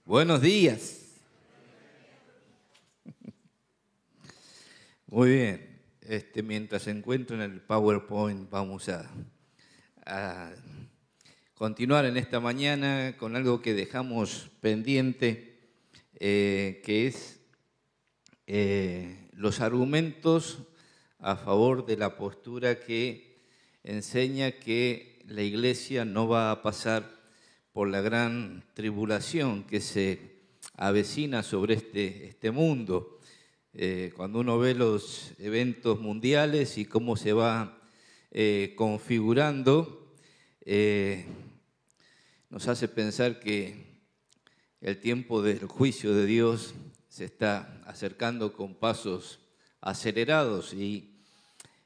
Buenos días. Muy bien. Mientras se encuentran en el PowerPoint, vamos a continuar en esta mañana con algo que dejamos pendiente, que es los argumentos a favor de la postura que enseña que la Iglesia no va a pasar por la gran tribulación que se avecina sobre este mundo. Cuando uno ve los eventos mundiales y cómo se va configurando, nos hace pensar que el tiempo del juicio de Dios se está acercando con pasos acelerados y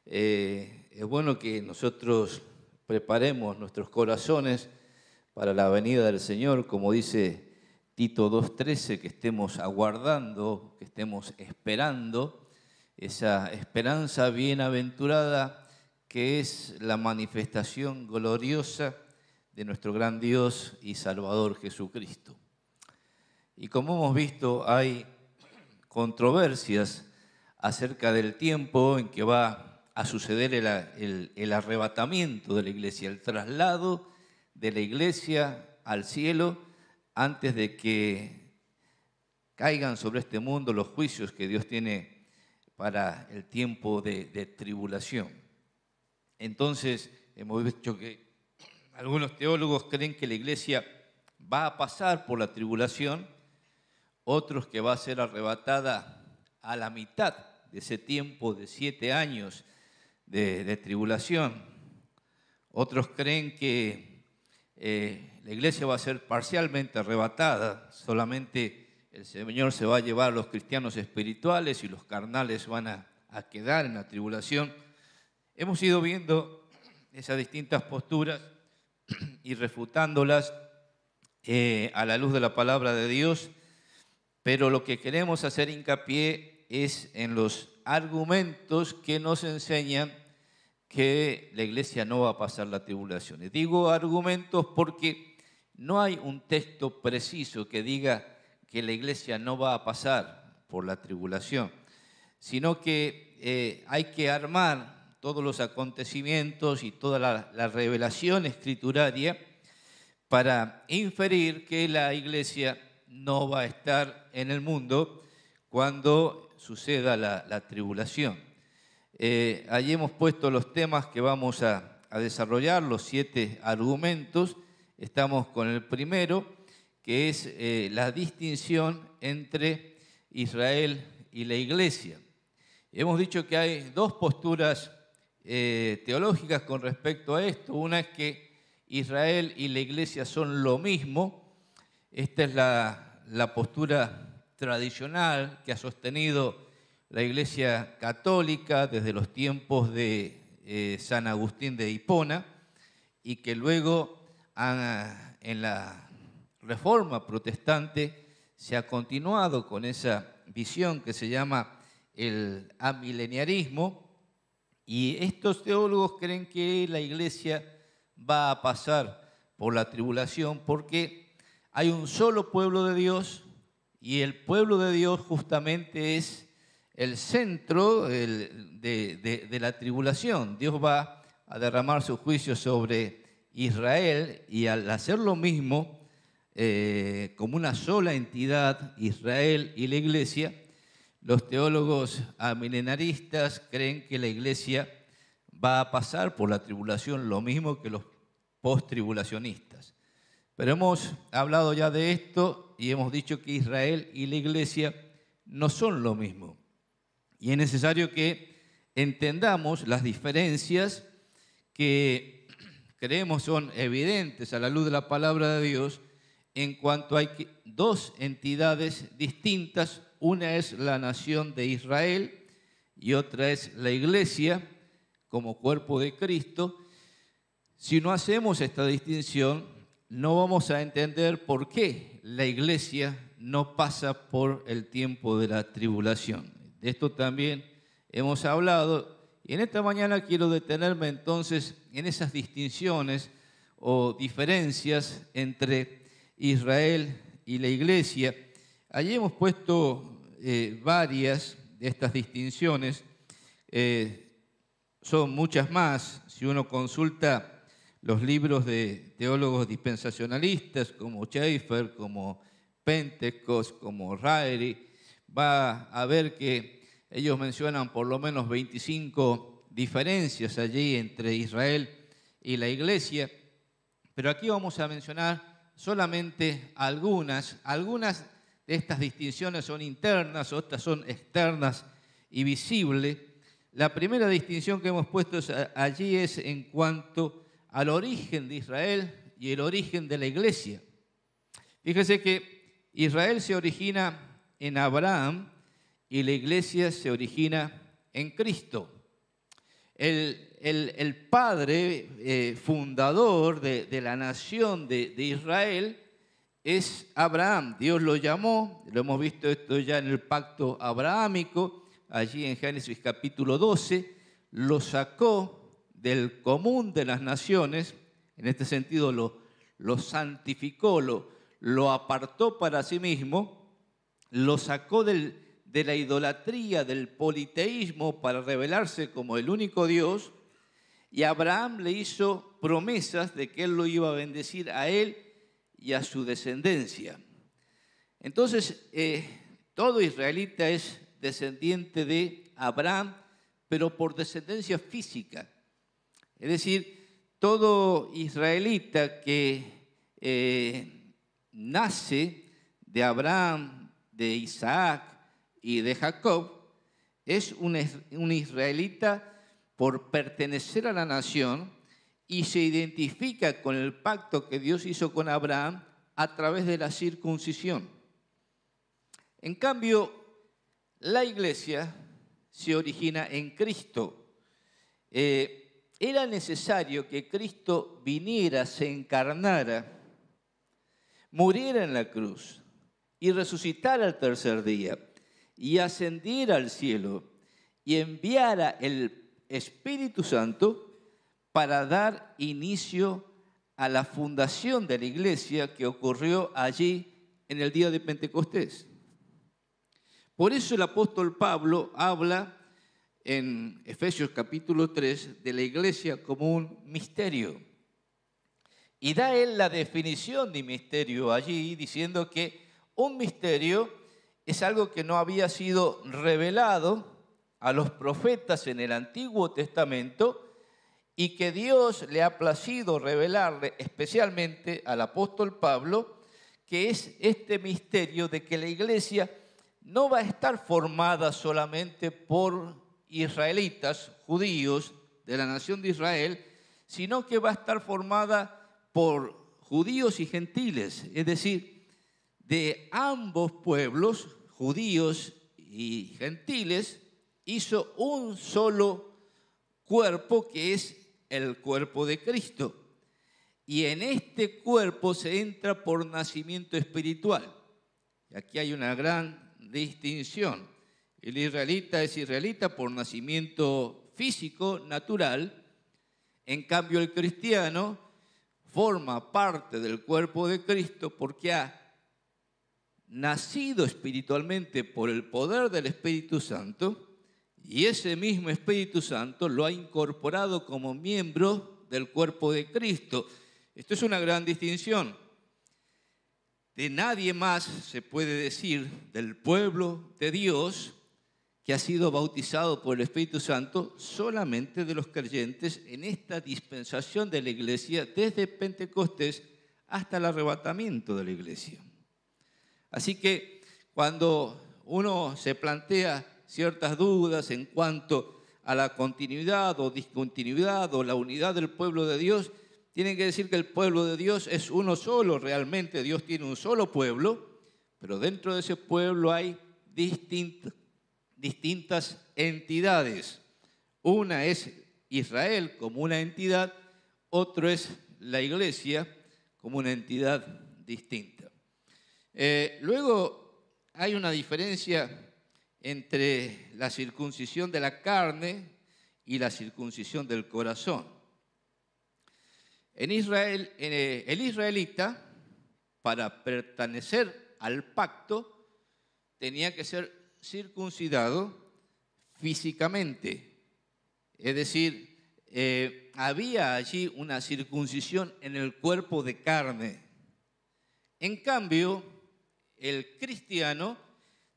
es bueno que nosotros preparemos nuestros corazones para la venida del Señor, como dice Tito 2:13, que estemos aguardando, que estemos esperando esa esperanza bienaventurada que es la manifestación gloriosa de nuestro gran Dios y Salvador Jesucristo. Y como hemos visto, hay controversias acerca del tiempo en que va a suceder el arrebatamiento de la iglesia, el traslado de la iglesia al cielo antes de que caigan sobre este mundo los juicios que Dios tiene para el tiempo de tribulación. Entonces, hemos visto que algunos teólogos creen que la iglesia va a pasar por la tribulación, otros que va a ser arrebatada a la mitad de ese tiempo de 7 años de tribulación. Otros creen que la iglesia va a ser parcialmente arrebatada, solamente el Señor se va a llevar a los cristianos espirituales y los carnales van a quedar en la tribulación. Hemos ido viendo esas distintas posturas y refutándolas a la luz de la palabra de Dios, pero lo que queremos hacer hincapié es en los argumentos que nos enseñan que la iglesia no va a pasar la tribulación. Y digo argumentos porque no hay un texto preciso que diga que la iglesia no va a pasar por la tribulación, sino que hay que armar todos los acontecimientos y toda la revelación escrituraria para inferir que la iglesia no va a estar en el mundo cuando suceda la tribulación. Allí hemos puesto los temas que vamos a desarrollar, los 7 argumentos. Estamos con el primero, que es la distinción entre Israel y la iglesia. Hemos dicho que hay 2 posturas teológicas con respecto a esto. Una es que Israel y la iglesia son lo mismo. Esta es la postura tradicional que ha sostenido la Iglesia Católica desde los tiempos de San Agustín de Hipona y que luego en la Reforma Protestante se ha continuado con esa visión que se llama el amileniarismo, y estos teólogos creen que la Iglesia va a pasar por la tribulación porque hay un solo pueblo de Dios y el pueblo de Dios justamente es el centro de la tribulación. Dios va a derramar su juicio sobre Israel y al hacer lo mismo, como una sola entidad, Israel y la iglesia, los teólogos amilenaristas creen que la iglesia va a pasar por la tribulación lo mismo que los post-tribulacionistas. Pero hemos hablado ya de esto y hemos dicho que Israel y la iglesia no son lo mismo. Y es necesario que entendamos las diferencias que creemos son evidentes a la luz de la palabra de Dios en cuanto hay 2 entidades distintas. Una es la nación de Israel y otra es la iglesia como cuerpo de Cristo. Si no hacemos esta distinción, no vamos a entender por qué la iglesia no pasa por el tiempo de la tribulación. De esto también hemos hablado y en esta mañana quiero detenerme entonces en esas distinciones o diferencias entre Israel y la iglesia. Allí hemos puesto varias de estas distinciones, son muchas más. Si uno consulta los libros de teólogos dispensacionalistas como Schaeffer, como Pentecost, como Ryrie, va a ver que ellos mencionan por lo menos 25 diferencias allí entre Israel y la iglesia, pero aquí vamos a mencionar solamente algunas. Algunas de estas distinciones son internas, otras son externas y visibles. La primera distinción que hemos puesto allí es en cuanto al origen de Israel y el origen de la iglesia. Fíjese que Israel se origina en Abraham y la iglesia se origina en Cristo. El padre fundador de la nación de Israel es Abraham. Dios lo llamó, lo hemos visto esto ya en el pacto abrahámico, allí en Génesis capítulo 12, lo sacó del común de las naciones, en este sentido lo santificó, lo apartó para sí mismo, lo sacó de la idolatría, del politeísmo, para revelarse como el único Dios, y Abraham le hizo promesas de que él lo iba a bendecir a él y a su descendencia. Entonces, todo israelita es descendiente de Abraham, pero por descendencia física. Es decir, todo israelita que nace de Abraham, de Isaac y de Jacob, es un israelita por pertenecer a la nación y se identifica con el pacto que Dios hizo con Abraham a través de la circuncisión. En cambio, la iglesia se origina en Cristo. Era necesario que Cristo viniera, se encarnara, muriera en la cruz y resucitara al tercer día y ascendiera al cielo y enviara el Espíritu Santo para dar inicio a la fundación de la iglesia que ocurrió allí en el día de Pentecostés. Por eso el apóstol Pablo habla en Efesios capítulo 3 de la iglesia como un misterio. Y da él la definición de misterio allí, diciendo que un misterio es algo que no había sido revelado a los profetas en el Antiguo Testamento y que Dios le ha placido revelarle especialmente al apóstol Pablo, que es este misterio de que la iglesia no va a estar formada solamente por israelitas, judíos de la nación de Israel, sino que va a estar formada por judíos y gentiles, es decir, de ambos pueblos, judíos y gentiles, hizo un solo cuerpo que es el cuerpo de Cristo. Y en este cuerpo se entra por nacimiento espiritual. Y aquí hay una gran distinción. El israelita es israelita por nacimiento físico, natural. En cambio, el cristiano forma parte del cuerpo de Cristo porque ha nacido espiritualmente por el poder del Espíritu Santo, y ese mismo Espíritu Santo lo ha incorporado como miembro del cuerpo de Cristo. Esto es una gran distinción. De nadie más se puede decir del pueblo de Dios que ha sido bautizado por el Espíritu Santo, solamente de los creyentes en esta dispensación de la iglesia desde Pentecostés hasta el arrebatamiento de la iglesia. Así que cuando uno se plantea ciertas dudas en cuanto a la continuidad o discontinuidad o la unidad del pueblo de Dios, tienen que decir que el pueblo de Dios es uno solo. Realmente Dios tiene un solo pueblo, pero dentro de ese pueblo hay distintas entidades. Una es Israel como una entidad, otro es la iglesia como una entidad distinta. Luego hay una diferencia entre la circuncisión de la carne y la circuncisión del corazón. En Israel, el israelita, para pertenecer al pacto, tenía que ser circuncidado físicamente. Es decir, había allí una circuncisión en el cuerpo de carne. En cambio, el cristiano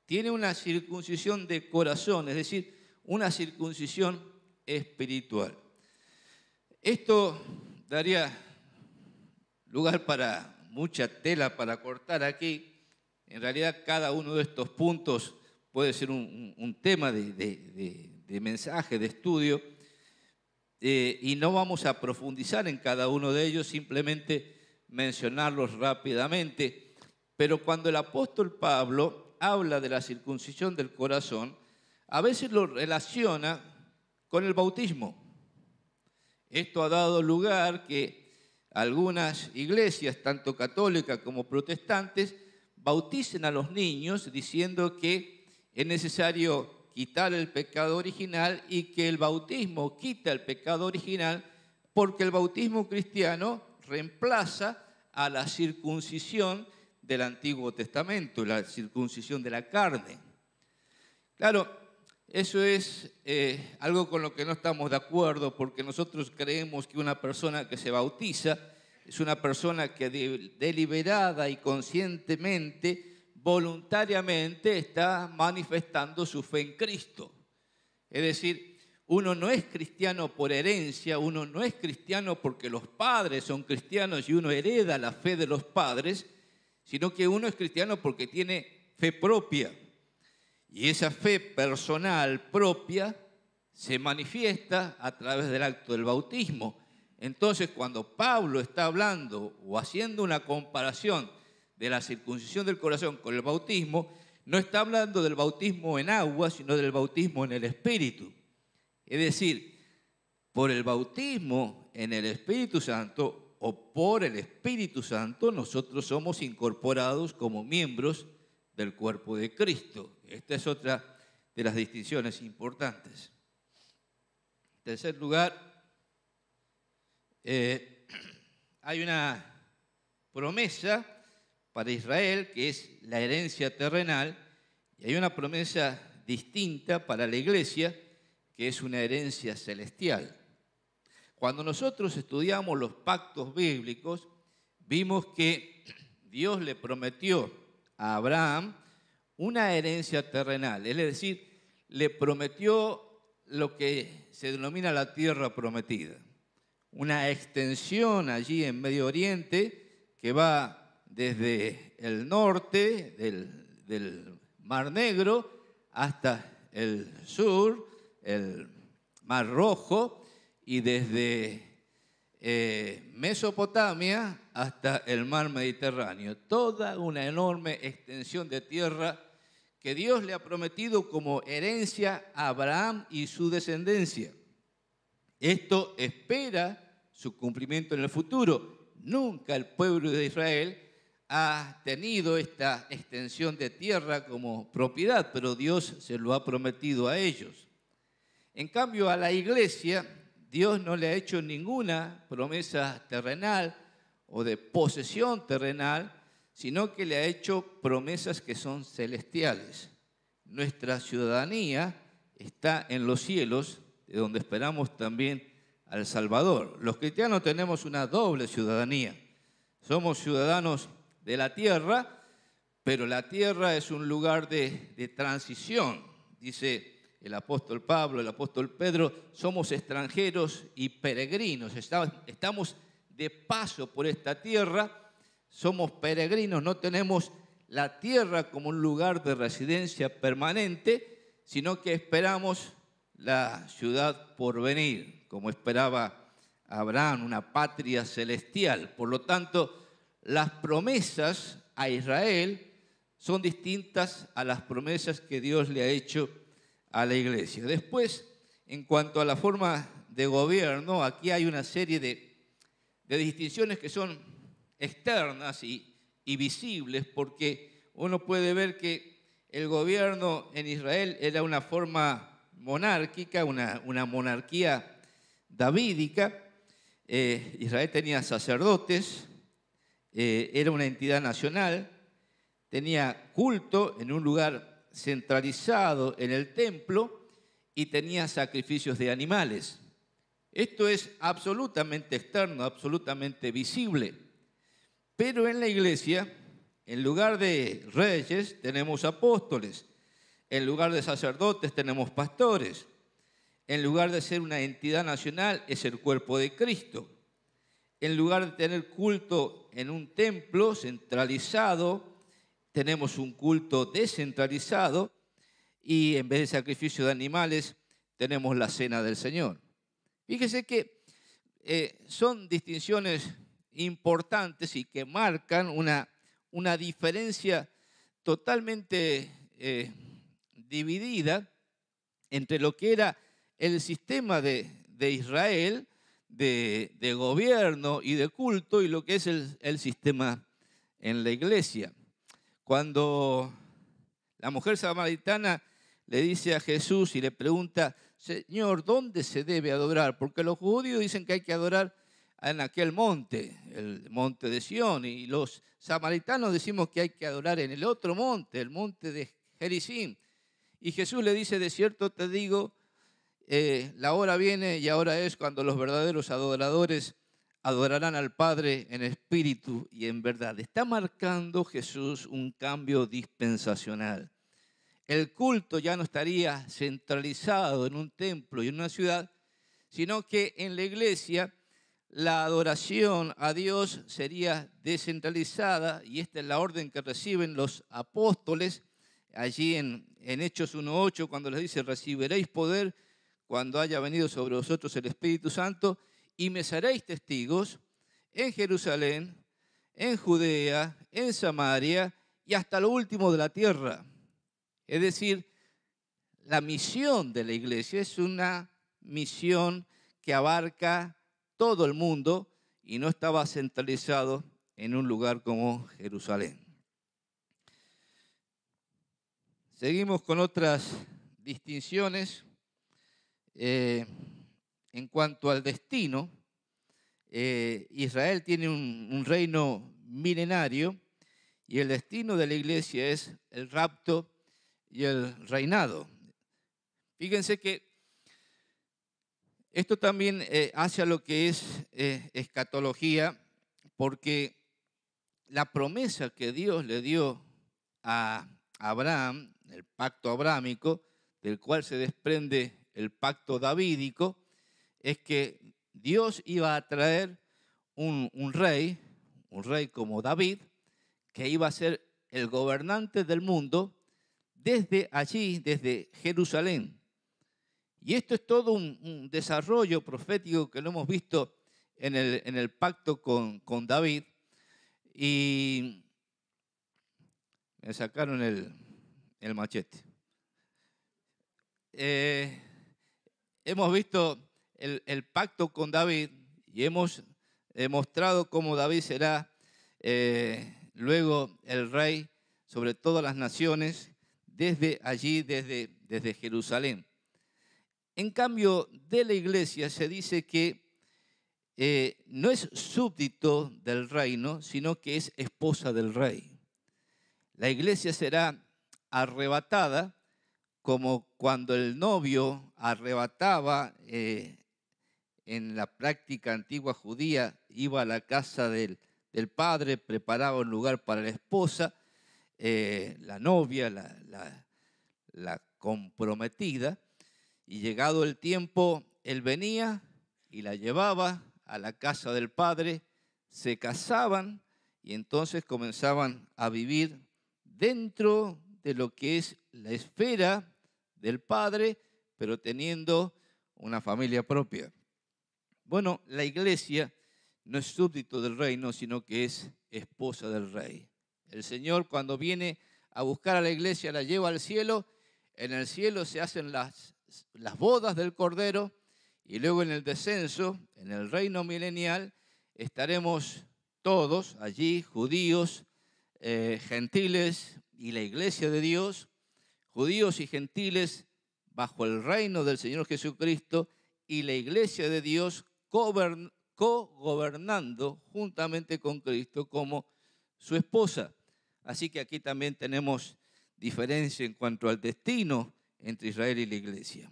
tiene una circuncisión de corazón, es decir, una circuncisión espiritual. Esto daría lugar para mucha tela para cortar aquí. En realidad, cada uno de estos puntos puede ser un tema de mensaje, de estudio, y no vamos a profundizar en cada uno de ellos, simplemente mencionarlos rápidamente. Pero cuando el apóstol Pablo habla de la circuncisión del corazón, a veces lo relaciona con el bautismo. Esto ha dado lugar que algunas iglesias, tanto católicas como protestantes, bauticen a los niños diciendo que es necesario quitar el pecado original y que el bautismo quita el pecado original porque el bautismo cristiano reemplaza a la circuncisión del Antiguo Testamento, la circuncisión de la carne. Claro, eso es algo con lo que no estamos de acuerdo, porque nosotros creemos que una persona que se bautiza es una persona que deliberada y conscientemente, voluntariamente está manifestando su fe en Cristo. Es decir, uno no es cristiano por herencia, uno no es cristiano porque los padres son cristianos y uno hereda la fe de los padres, sino que uno es cristiano porque tiene fe propia. Y esa fe personal propia se manifiesta a través del acto del bautismo. Entonces, cuando Pablo está hablando o haciendo una comparación de la circuncisión del corazón con el bautismo, no está hablando del bautismo en agua, sino del bautismo en el Espíritu. Es decir, por el bautismo en el Espíritu Santo o por el Espíritu Santo, nosotros somos incorporados como miembros del cuerpo de Cristo. Esta es otra de las distinciones importantes. En tercer lugar, hay una promesa para Israel que es la herencia terrenal y hay una promesa distinta para la iglesia que es una herencia celestial. Cuando nosotros estudiamos los pactos bíblicos, vimos que Dios le prometió a Abraham una herencia terrenal, es decir, le prometió lo que se denomina la tierra prometida, una extensión allí en Medio Oriente que va desde el norte del Mar Negro hasta el sur, el Mar Rojo, y desde Mesopotamia hasta el Mar Mediterráneo. Toda una enorme extensión de tierra que Dios le ha prometido como herencia a Abraham y su descendencia. Esto espera su cumplimiento en el futuro. Nunca el pueblo de Israel ha tenido esta extensión de tierra como propiedad, pero Dios se lo ha prometido a ellos. En cambio, a la iglesia, Dios no le ha hecho ninguna promesa terrenal o de posesión terrenal, sino que le ha hecho promesas que son celestiales. Nuestra ciudadanía está en los cielos, de donde esperamos también al Salvador. Los cristianos tenemos una doble ciudadanía. Somos ciudadanos de la tierra, pero la tierra es un lugar de transición. Dice el apóstol Pablo, el apóstol Pedro, somos extranjeros y peregrinos. Estamos de paso por esta tierra. Somos peregrinos, no tenemos la tierra como un lugar de residencia permanente, sino que esperamos la ciudad por venir, como esperaba Abraham, una patria celestial. Por lo tanto, las promesas a Israel son distintas a las promesas que Dios le ha hecho a la iglesia. Después, en cuanto a la forma de gobierno, aquí hay una serie de distinciones que son externas y visibles, porque uno puede ver que el gobierno en Israel era una forma monárquica, una monarquía davídica. Israel tenía sacerdotes, era una entidad nacional, tenía culto en un lugar centralizado en el templo y tenía sacrificios de animales. Esto es absolutamente externo, absolutamente visible. Pero en la iglesia, en lugar de reyes, tenemos apóstoles. En lugar de sacerdotes, tenemos pastores. En lugar de ser una entidad nacional, es el cuerpo de Cristo. En lugar de tener culto en un templo centralizado, tenemos un culto descentralizado y en vez de sacrificio de animales, tenemos la cena del Señor. Fíjese que son distinciones importantes y que marcan una diferencia totalmente dividida entre lo que era el sistema de Israel, de gobierno y de culto, y lo que es el sistema en la iglesia. Cuando la mujer samaritana le dice a Jesús y le pregunta, Señor, ¿dónde se debe adorar? Porque los judíos dicen que hay que adorar en aquel monte, el monte de Sión, y los samaritanos decimos que hay que adorar en el otro monte, el monte de Gerizim. Y Jesús le dice, de cierto te digo, la hora viene y ahora es cuando los verdaderos adoradores adorarán al Padre en espíritu y en verdad. Está marcando Jesús un cambio dispensacional. El culto ya no estaría centralizado en un templo y en una ciudad, sino que en la iglesia la adoración a Dios sería descentralizada, y esta es la orden que reciben los apóstoles allí en Hechos 1:8, cuando les dice, recibiréis poder cuando haya venido sobre vosotros el Espíritu Santo, y me seréis testigos en Jerusalén, en Judea, en Samaria y hasta lo último de la tierra. Es decir, la misión de la iglesia es una misión que abarca todo el mundo y no estaba centralizado en un lugar como Jerusalén. Seguimos con otras distinciones. En cuanto al destino, Israel tiene un reino milenario y el destino de la iglesia es el rapto y el reinado. Fíjense que esto también hace a lo que es escatología, porque la promesa que Dios le dio a Abraham, el pacto abrámico, del cual se desprende el pacto davídico, es que Dios iba a traer un rey como David, que iba a ser el gobernante del mundo desde allí, desde Jerusalén. Y esto es todo un desarrollo profético que lo hemos visto en el pacto con David. Y me sacaron el machete. Hemos visto el pacto con David y hemos demostrado cómo David será luego el rey sobre todas las naciones desde allí, desde Jerusalén. En cambio, de la iglesia se dice que no es súbdito del reino, sino que es esposa del rey. La iglesia será arrebatada como cuando el novio arrebataba en la práctica antigua judía, iba a la casa del padre, preparaba un lugar para la esposa, la novia, la comprometida, y llegado el tiempo, él venía y la llevaba a la casa del padre, se casaban y entonces comenzaban a vivir dentro de lo que es la esfera del padre, pero teniendo una familia propia. Bueno, la iglesia no es súbdito del reino, sino que es esposa del rey. El Señor, cuando viene a buscar a la iglesia, la lleva al cielo. En el cielo se hacen las bodas del Cordero, y luego en el descenso, en el reino milenial, estaremos todos allí, judíos, gentiles y la iglesia de Dios, judíos y gentiles bajo el reino del Señor Jesucristo, y la iglesia de Dios co-gobernando juntamente con Cristo como su esposa. Así que aquí también tenemos diferencia en cuanto al destino entre Israel y la iglesia.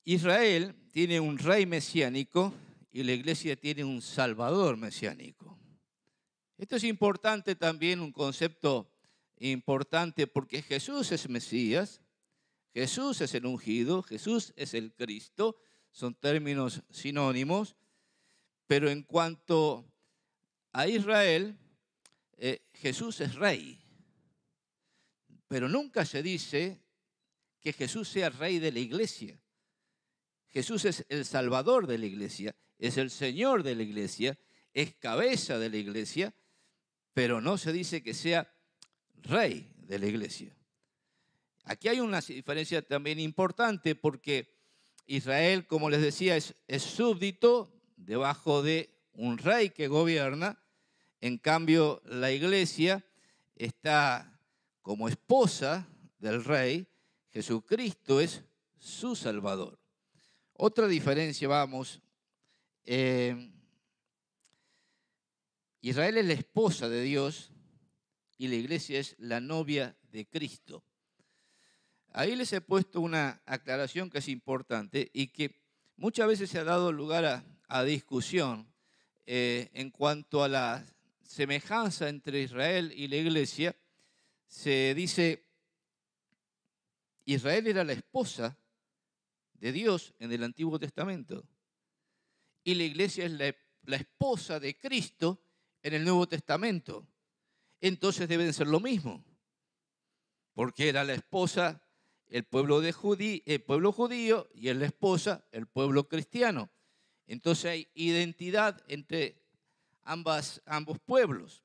Israel tiene un rey mesiánico y la iglesia tiene un salvador mesiánico. Esto es importante también, un concepto importante, porque Jesús es Mesías, Jesús es el ungido, Jesús es el Cristo, son términos sinónimos, pero en cuanto a Israel, Jesús es rey, pero nunca se dice que Jesús sea rey de la iglesia. Jesús es el Salvador de la iglesia, es el Señor de la iglesia, es cabeza de la iglesia, pero no se dice que sea rey de la iglesia. Aquí hay una diferencia también importante porque Israel, como les decía, es súbdito debajo de un rey que gobierna. En cambio, la iglesia está como esposa del rey. Jesucristo es su Salvador. Otra diferencia, Israel es la esposa de Dios y la iglesia es la novia de Cristo. Ahí les he puesto una aclaración que es importante y que muchas veces se ha dado lugar a discusión en cuanto a la semejanza entre Israel y la iglesia. Se dice, Israel era la esposa de Dios en el Antiguo Testamento y la iglesia es la esposa de Cristo en el Nuevo Testamento. Entonces deben ser lo mismo, porque era la esposa el pueblo judío y es la esposa el pueblo cristiano. Entonces hay identidad entre ambos pueblos.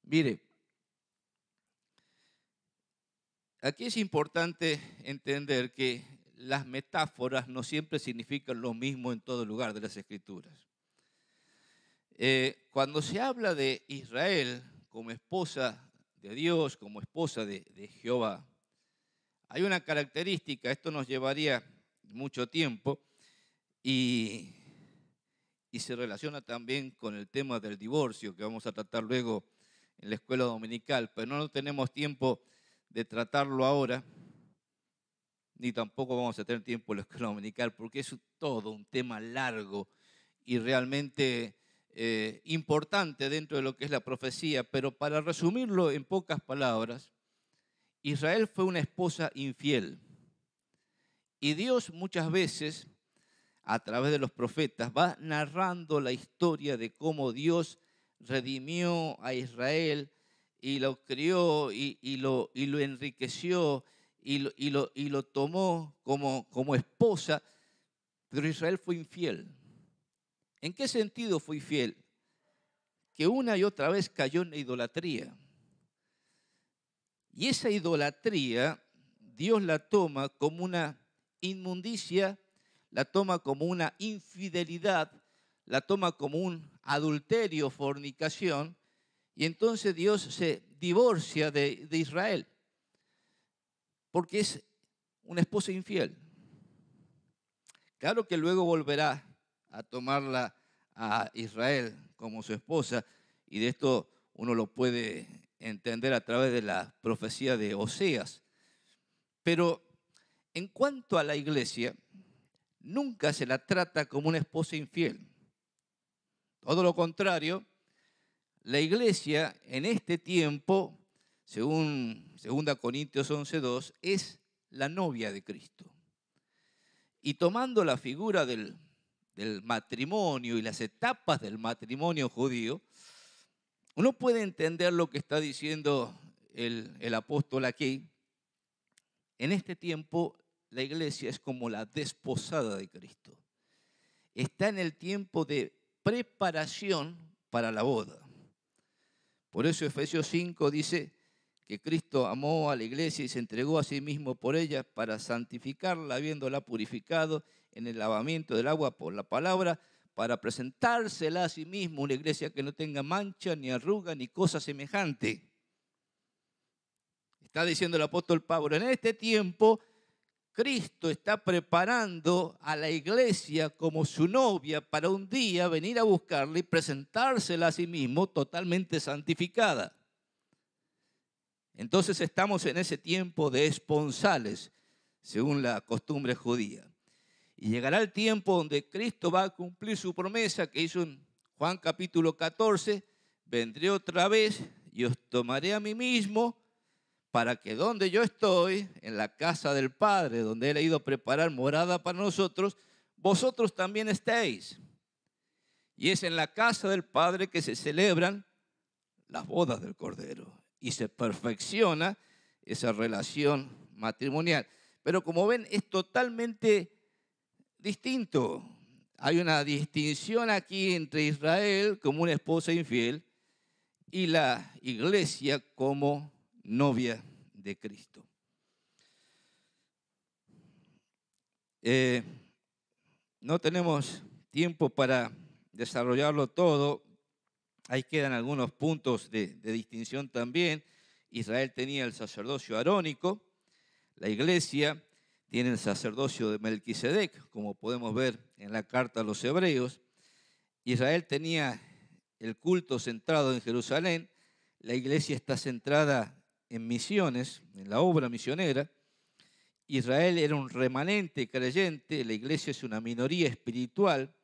Mire, aquí es importante entender que las metáforas no siempre significan lo mismo en todo lugar de las Escrituras. Cuando se habla de Israel como esposa de Dios, como esposa de Jehová, hay una característica, esto nos llevaría mucho tiempo y se relaciona también con el tema del divorcio que vamos a tratar luego en la escuela dominical, pero no tenemos tiempo de tratarlo ahora, ni tampoco vamos a tener tiempo en la escuela dominical, porque es todo un tema largo y realmente importante dentro de lo que es la profecía. Pero para resumirlo en pocas palabras, Israel fue una esposa infiel. Y Dios muchas veces, a través de los profetas, va narrando la historia de cómo Dios redimió a Israel y lo crió y lo enriqueció y lo tomó como esposa, pero Israel fue infiel. ¿En qué sentido fue infiel? Que una y otra vez cayó en la idolatría. Y esa idolatría Dios la toma como una inmundicia, la toma como una infidelidad, la toma como un adulterio, fornicación, y entonces Dios se divorcia de Israel, porque es una esposa infiel. Claro que luego volverá a tomarla a Israel como su esposa, y de esto uno lo puede entender a través de la profecía de Oseas. Pero en cuanto a la iglesia, nunca se la trata como una esposa infiel. Todo lo contrario, la iglesia en este tiempo, según 2 Corintios 11:2, es la novia de Cristo. Y tomando la figura del matrimonio y las etapas del matrimonio judío, uno puede entender lo que está diciendo el apóstol aquí. En este tiempo, la iglesia es como la desposada de Cristo. Está en el tiempo de preparación para la boda. Por eso Efesios 5 dice que Cristo amó a la iglesia y se entregó a sí mismo por ella para santificarla, habiéndola purificado en el lavamiento del agua por la palabra, para presentársela a sí mismo, una iglesia que no tenga mancha, ni arruga, ni cosa semejante. Está diciendo el apóstol Pablo, en este tiempo Cristo está preparando a la iglesia como su novia para un día venir a buscarla y presentársela a sí mismo totalmente santificada. Entonces estamos en ese tiempo de esponsales, según la costumbre judía. Y llegará el tiempo donde Cristo va a cumplir su promesa que hizo en Juan capítulo 14, vendré otra vez y os tomaré a mí mismo para que donde yo estoy, en la casa del Padre, donde Él ha ido a preparar morada para nosotros, vosotros también estéis. Y es en la casa del Padre que se celebran las bodas del Cordero y se perfecciona esa relación matrimonial. Pero como ven, es totalmente distinto. Hay una distinción aquí entre Israel como una esposa infiel y la iglesia como novia de Cristo. No tenemos tiempo para desarrollarlo todo. Ahí quedan algunos puntos de distinción también. Israel tenía el sacerdocio arónico, la iglesia tiene el sacerdocio de Melquisedec, como podemos ver en la carta a los Hebreos. Israel tenía el culto centrado en Jerusalén, la iglesia está centrada en misiones, en la obra misionera. Israel era un remanente creyente, la iglesia es una minoría espiritual.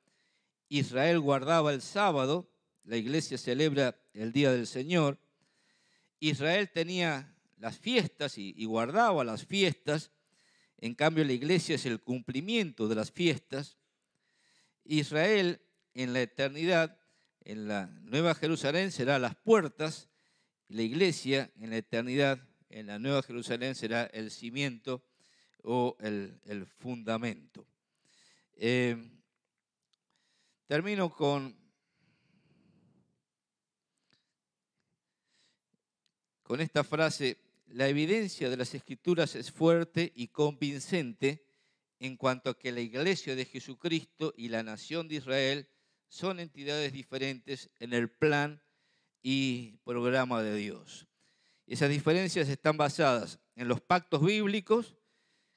Israel guardaba el sábado, la iglesia celebra el Día del Señor. Israel tenía las fiestas y guardaba las fiestas, en cambio la iglesia es el cumplimiento de las fiestas. Israel en la eternidad, en la Nueva Jerusalén, será las puertas, y la iglesia en la eternidad, en la Nueva Jerusalén, será el cimiento o el fundamento. Termino con esta frase: la evidencia de las Escrituras es fuerte y convincente en cuanto a que la iglesia de Jesucristo y la nación de Israel son entidades diferentes en el plan y programa de Dios. Esas diferencias están basadas en los pactos bíblicos,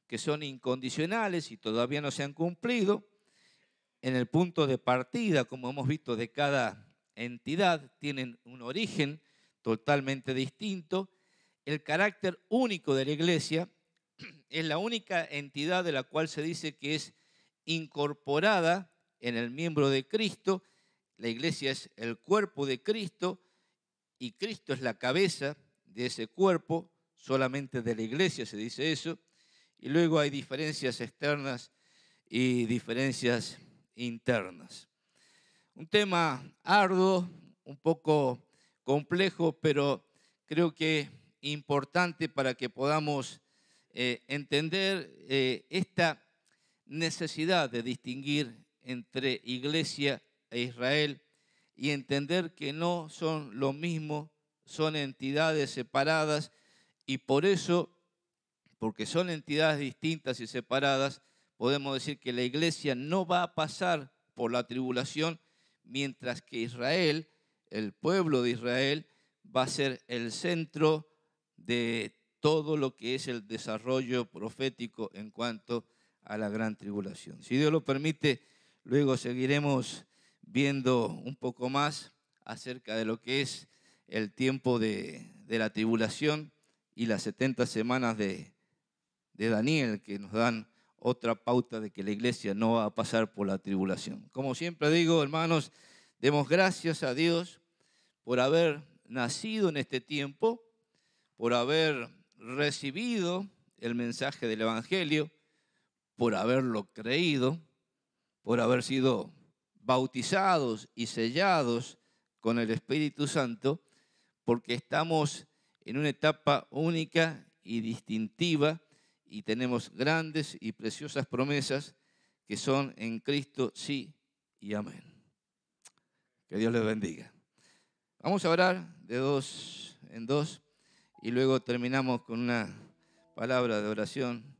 que son incondicionales y todavía no se han cumplido, en el punto de partida, como hemos visto, de cada entidad, tienen un origen totalmente distinto, el carácter único de la iglesia, es la única entidad de la cual se dice que es incorporada en el miembro de Cristo. La iglesia es el cuerpo de Cristo y Cristo es la cabeza de ese cuerpo, solamente de la iglesia se dice eso. Y luego hay diferencias externas y diferencias internas. Un tema arduo, un poco complejo, pero creo que importante para que podamos entender esta necesidad de distinguir entre iglesia e Israel y entender que no son lo mismo, son entidades separadas y por eso, porque son entidades distintas y separadas, podemos decir que la iglesia no va a pasar por la tribulación, mientras que Israel, el pueblo de Israel, va a ser el centro de todo lo que es el desarrollo profético en cuanto a la gran tribulación. Si Dios lo permite, luego seguiremos viendo un poco más acerca de lo que es el tiempo de la tribulación y las 70 semanas de Daniel, que nos dan otra pauta de que la iglesia no va a pasar por la tribulación. Como siempre digo, hermanos, demos gracias a Dios por haber nacido en este tiempo, por haber recibido el mensaje del Evangelio, por haberlo creído, por haber sido bautizados y sellados con el Espíritu Santo, porque estamos en una etapa única y distintiva y tenemos grandes y preciosas promesas que son en Cristo sí y amén. Que Dios les bendiga. Vamos a orar de dos en dos y luego terminamos con una palabra de oración